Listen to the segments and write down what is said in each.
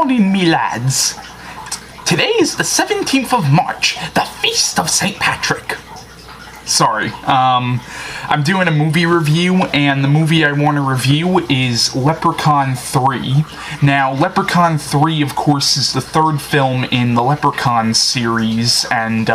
morning, me lads. Today is the 17th of March, the Feast of St. Patrick. Sorry, I'm doing a movie review, and the movie I want to review is Leprechaun 3. Now, Leprechaun 3, of course, is the third film in the Leprechaun series, and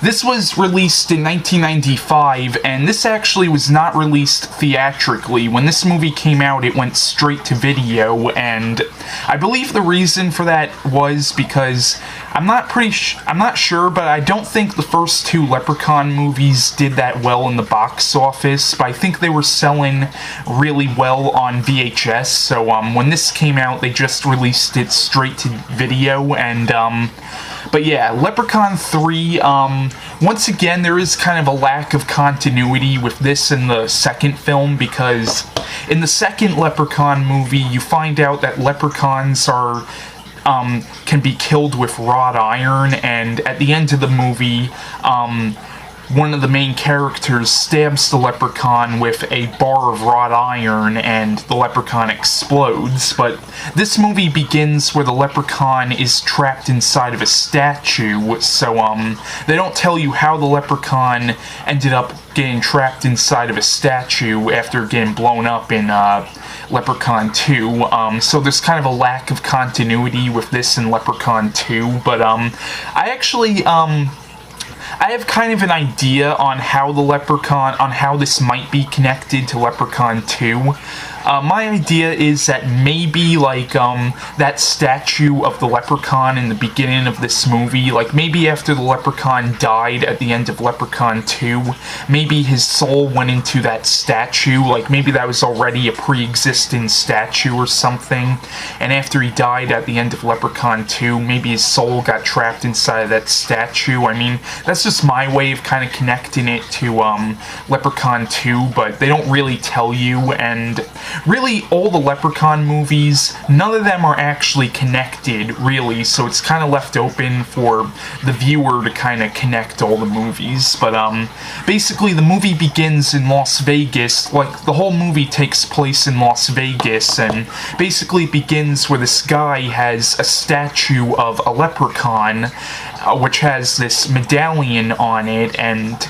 this was released in 1995, and this actually was not released theatrically. When this movie came out, it went straight to video, and I believe the reason for that was because I'm not sure, but I don't think the first two Leprechaun movies did that well in the box office, but I think they were selling really well on VHS, so when this came out, they just released it straight to video, and but yeah, Leprechaun 3, once again, there is kind of a lack of continuity with this and the second film, because in the second Leprechaun movie, you find out that leprechauns are can be killed with wrought iron, and at the end of the movie, one of the main characters stabs the leprechaun with a bar of wrought iron, and the leprechaun explodes. But this movie begins where the leprechaun is trapped inside of a statue, so they don't tell you how the leprechaun ended up getting trapped inside of a statue after getting blown up in Leprechaun 2, so there's kind of a lack of continuity with this in Leprechaun 2, but I have kind of an idea on how this might be connected to Leprechaun 2. My idea is that maybe, like, that statue of the leprechaun in the beginning of this movie, like, maybe after the leprechaun died at the end of Leprechaun 2, maybe his soul went into that statue, like, maybe that was already a pre-existing statue or something, and after he died at the end of Leprechaun 2, maybe his soul got trapped inside of that statue. I mean, that's just my way of kind of connecting it to, Leprechaun 2, but they don't really tell you, and really, all the Leprechaun movies, none of them are actually connected, really, so it's kind of left open for the viewer to kind of connect all the movies. But, basically, the movie begins in Las Vegas, like, the whole movie takes place in Las Vegas, and basically it begins where this guy has a statue of a leprechaun, which has this medallion on it, and,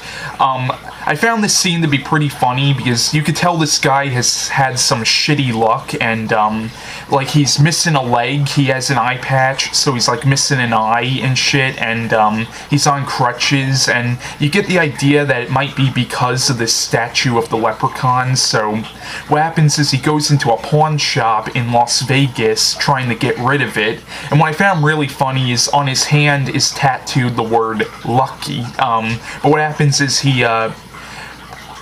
I found this scene to be pretty funny because you could tell this guy has had some shitty luck, and, like, he's missing a leg, he has an eye patch, so he's, like, missing an eye and shit, and, he's on crutches, and you get the idea that it might be because of this statue of the leprechaun. So what happens is he goes into a pawn shop in Las Vegas trying to get rid of it, and what I found really funny is on his hand is tattooed the word lucky, but what happens is he,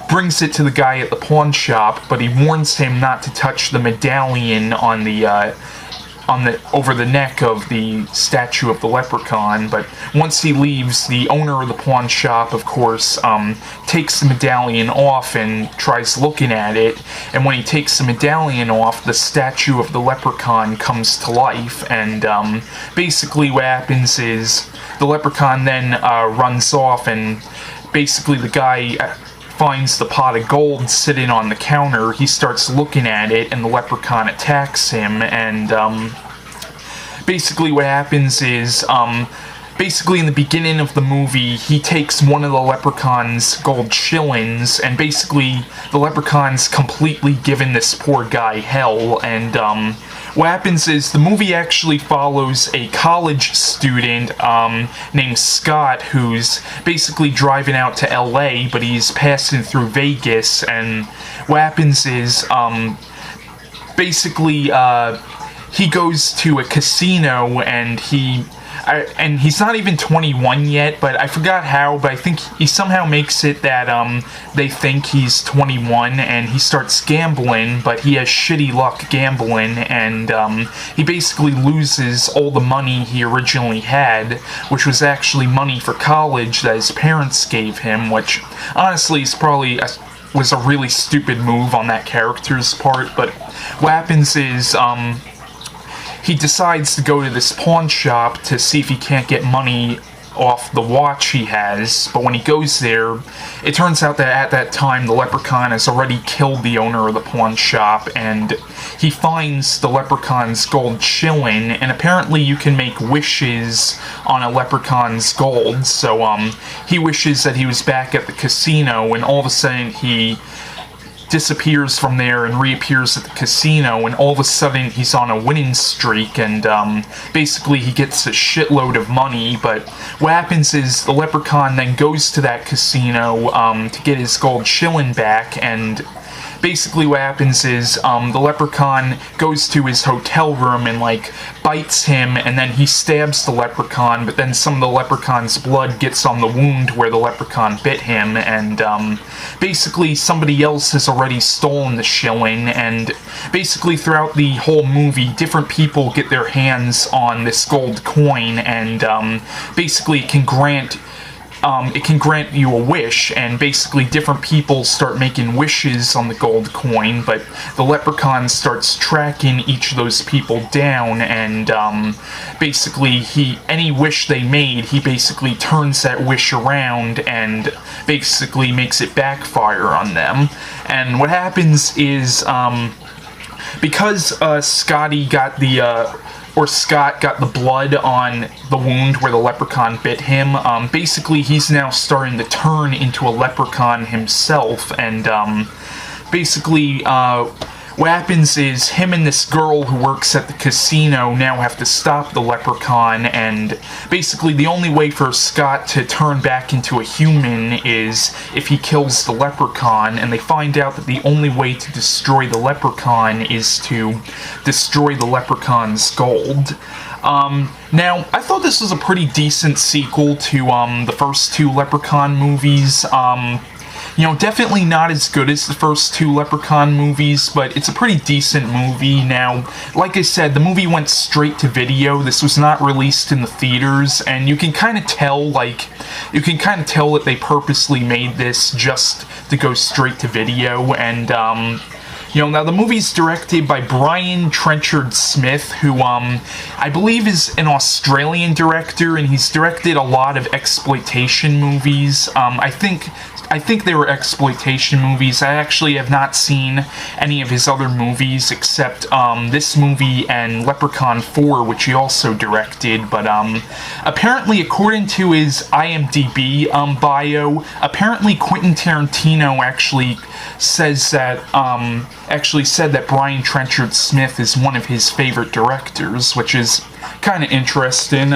brings it to the guy at the pawn shop, but he warns him not to touch the medallion on the over the neck of the statue of the leprechaun. But once he leaves, the owner of the pawn shop, of course, takes the medallion off and tries looking at it, and when he takes the medallion off, the statue of the leprechaun comes to life, and basically what happens is the leprechaun then runs off, and basically the guy finds the pot of gold sitting on the counter. He starts looking at it, and the leprechaun attacks him, and basically what happens is, basically in the beginning of the movie, he takes one of the leprechaun's gold shillings, and basically the leprechaun's completely giving this poor guy hell, and what happens is the movie actually follows a college student named Scott, who's basically driving out to LA, but he's passing through Vegas, and what happens is basically he goes to a casino, and he's not even 21 yet, but I forgot how, but I think he somehow makes it that they think he's 21, and he starts gambling, but he has shitty luck gambling, and he basically loses all the money he originally had, which was actually money for college that his parents gave him, which honestly is probably was a really stupid move on that character's part. But what happens is he decides to go to this pawn shop to see if he can't get money off the watch he has, but when he goes there, it turns out that at that time the Leprechaun has already killed the owner of the pawn shop, and he finds the Leprechaun's gold shilling, and apparently you can make wishes on a Leprechaun's gold, so he wishes that he was back at the casino, and all of a sudden he disappears from there and reappears at the casino, and all of a sudden he's on a winning streak, and basically he gets a shitload of money. But what happens is the Leprechaun then goes to that casino to get his gold shilling back, and basically what happens is the Leprechaun goes to his hotel room and like bites him, and then he stabs the Leprechaun, but then some of the Leprechaun's blood gets on the wound where the Leprechaun bit him, and basically somebody else has already stolen the shilling, and basically throughout the whole movie different people get their hands on this gold coin, and basically it can grant you a wish, and basically different people start making wishes on the gold coin, but the Leprechaun starts tracking each of those people down, and basically any wish they made, he basically turns that wish around and basically makes it backfire on them. And what happens is, because Scott got the blood on the wound where the Leprechaun bit him, basically he's now starting to turn into a Leprechaun himself, and basically what happens is him and this girl who works at the casino now have to stop the Leprechaun, and basically the only way for Scott to turn back into a human is if he kills the Leprechaun, and they find out that the only way to destroy the Leprechaun is to destroy the Leprechaun's gold. Now, I thought this was a pretty decent sequel to the first two Leprechaun movies. You know, definitely not as good as the first two Leprechaun movies, but it's a pretty decent movie. Now, like I said, the movie went straight to video. This was not released in the theaters, and you can kind of tell that they purposely made this just to go straight to video, and, you know, now the movie's directed by Trenchard-Smith, who, I believe is an Australian director, and he's directed a lot of exploitation movies. I think they were exploitation movies. I actually have not seen any of his other movies except this movie and Leprechaun 4, which he also directed, but apparently according to his IMDb bio, apparently Quentin Tarantino actually said that Brian Trenchard-Smith is one of his favorite directors, which is kind of interesting.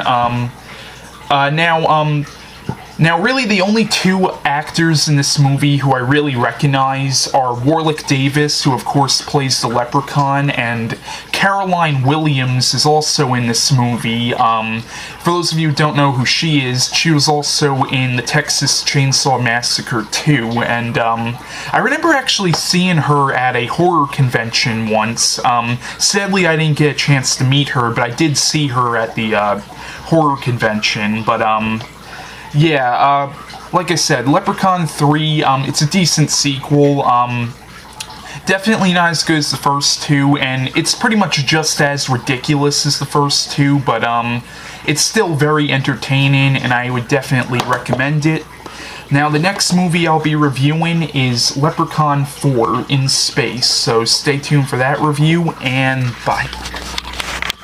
Now, really, the only two actors in this movie who I really recognize are Warwick Davis, who of course plays the Leprechaun, and Caroline Williams is also in this movie. For those of you who don't know who she is, she was also in the Texas Chainsaw Massacre 2, and I remember actually seeing her at a horror convention once. Sadly, I didn't get a chance to meet her, but I did see her at the horror convention, but yeah, like I said, Leprechaun 3, it's a decent sequel, definitely not as good as the first two, and it's pretty much just as ridiculous as the first two, but, it's still very entertaining, and I would definitely recommend it. Now, the next movie I'll be reviewing is Leprechaun 4 in Space, so stay tuned for that review, and bye.